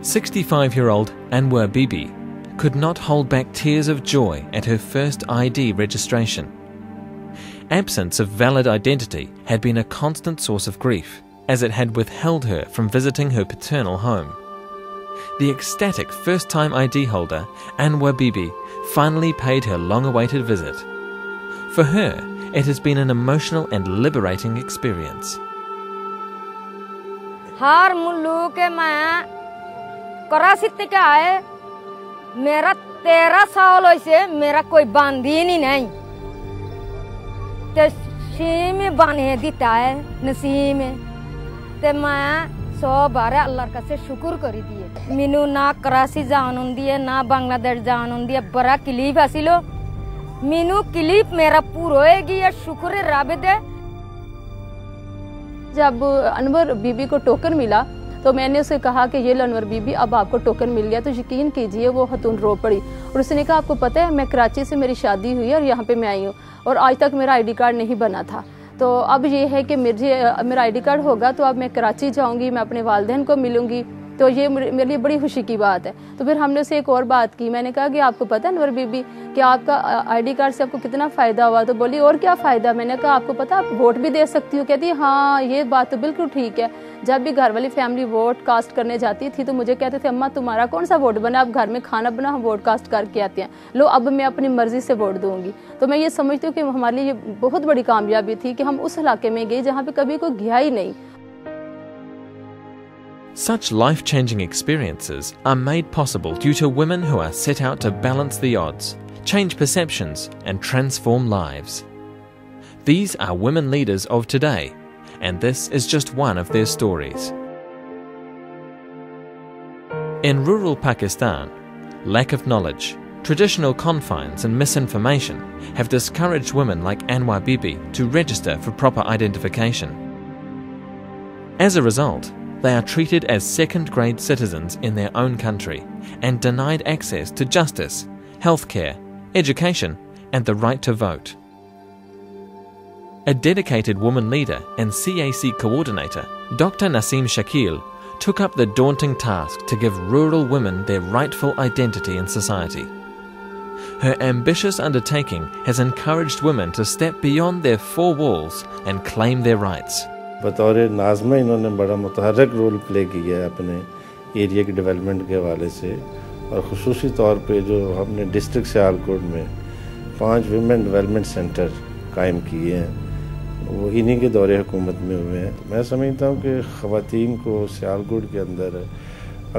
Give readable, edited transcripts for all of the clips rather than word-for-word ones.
65-year-old Anwar Bibi could not hold back tears of joy at her first ID registration. Absence of valid identity had been a constant source of grief, as it had withheld her from visiting her paternal home. The ecstatic first-time ID holder, Anwar Bibi, finally paid her long-awaited visit. For her, it has been an emotional and liberating experience. हर मुल्क में कराची तक आए मेरा 13 साल होइसे मेरा कोई बांधी नहीं ते सीम बने दिता है नसीम ते मैं 100 बार अल्लाह का से शुक्र करी दिए मिनू ना कराची जान होंदी है ना बांग्लादेश जान होंदी है बड़ा क्लिप हासिलो मिनू क्लिप मेरा पूरा होएगी या शुक्र रब दे। जब अनवर बीबी को टोकन मिला तो मैंने उसे कहा कि ये लो अनवर बीबी अब आपको टोकन मिल गया, तो यकीन कीजिए वो खतून रो पड़ी और उसने कहा आपको पता है मैं कराची से मेरी शादी हुई है और यहाँ पे मैं आई हूँ और आज तक मेरा आईडी कार्ड नहीं बना था, तो अब ये है कि मेरा आईडी कार्ड होगा तो अब मैं कराची जाऊँगी, मैं अपने वालिदैन को मिलूँगी, तो ये मेरे लिए बड़ी खुशी की बात है। तो फिर हमने उसे एक और बात की, मैंने कहा कि आपको पता है अनवर बीबी कि आपका आईडी कार्ड से आपको कितना फ़ायदा हुआ, तो बोली और क्या फ़ायदा, मैंने कहा आपको पता आप वोट भी दे सकती हो, कहती हाँ ये बात तो बिल्कुल ठीक है। जब भी घर वाली फैमिली वोट कास्ट करने जाती थी तो मुझे कहते थे अम्मा तुम्हारा कौन सा वोट बना, आप घर में खाना बना हम वोट कास्ट करके आते हैं, लो अब मैं अपनी मर्ज़ी से वोट दूंगी। तो मैं ये समझती हूँ कि हमारे लिए ये बहुत बड़ी कामयाबी थी कि हम उस इलाके में गए जहाँ पे कभी कोई गया ही नहीं। Such life-changing experiences are made possible due to women who are set out to balance the odds, change perceptions and transform lives. These are women leaders of today, and this is just one of their stories. In rural Pakistan, lack of knowledge, traditional confines and misinformation have discouraged women like Anwar Bibi to register for proper identification. As a result, they are treated as second-grade citizens in their own country and denied access to justice, healthcare, education and the right to vote. A dedicated woman leader and CAC coordinator, Dr. Naseem Shakil, took up the daunting task to give rural women their rightful identity in society. Her ambitious undertaking has encouraged women to step beyond their four walls and claim their rights. बतौर नाज़मा इन्होंने बड़ा मुतहर्रिक role play किया है अपने area की development के हवाले से, और ख़ुसूसी तौर पे जो हमने डिस्ट्रिक्ट सियालकोट में 5 विमेन डेवलपमेंट सेंटर कायम किए हैं वो इन्हीं के दौरे हुकूमत में हुए हैं। मैं समझता हूँ कि ख़वातीन को सियालकोट के अंदर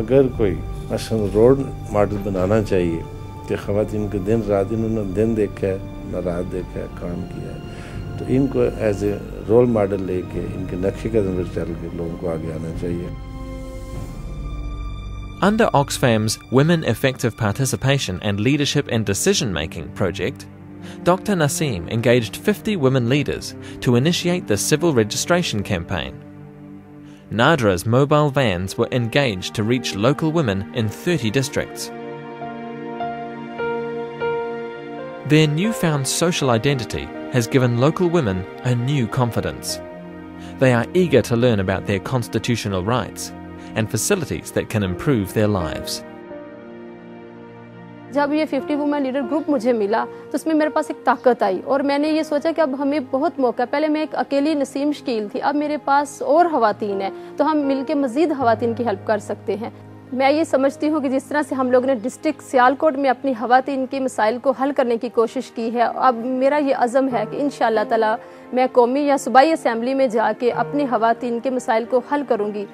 अगर कोई मसलन रोल मॉडल बनाना चाहिए कि ख़वातीन को दिन रात इन्होंने दिन देखा है न रात देखा है काम किया है, तो इनको एज ए रोल मॉडल लेके इनके नक्शे कदम पर चल के लोगों को आगे आना चाहिए। Under Oxfam's Women Effective Participation and Leadership in Decision-Making project, Dr. Naseem engaged 50 women leaders to initiate the civil registration campaign. Nadra's mobile vans were engaged to reach local women in 30 districts. Their newfound social identity has given local women a new confidence. They are eager to learn about their constitutional rights and facilities that can improve their lives. जब ये 50 women leader group मुझे मिला तो उसमें मेरे पास एक ताकत आई और मैंने ये सोचा कि अब हमें बहुत मौका, पहले मैं एक अकेली नसीम शकील थी, अब मेरे पास और ख़वातीन हैं तो हम मिलके मज़ीद ख़वातीन की हेल्प कर सकते हैं। मैं ये समझती हूँ कि जिस तरह से हम लोगों ने डिस्ट्रिक्ट सियालकोट में अपनी ख़वातीन के मसाइल को हल करने की कोशिश की है, अब मेरा ये अज़म है कि इंशाअल्लाह ताला मैं कौमी या सूबाई असम्बली में जाके अपनी ख़वातीन के मसाइल को हल करूँगी।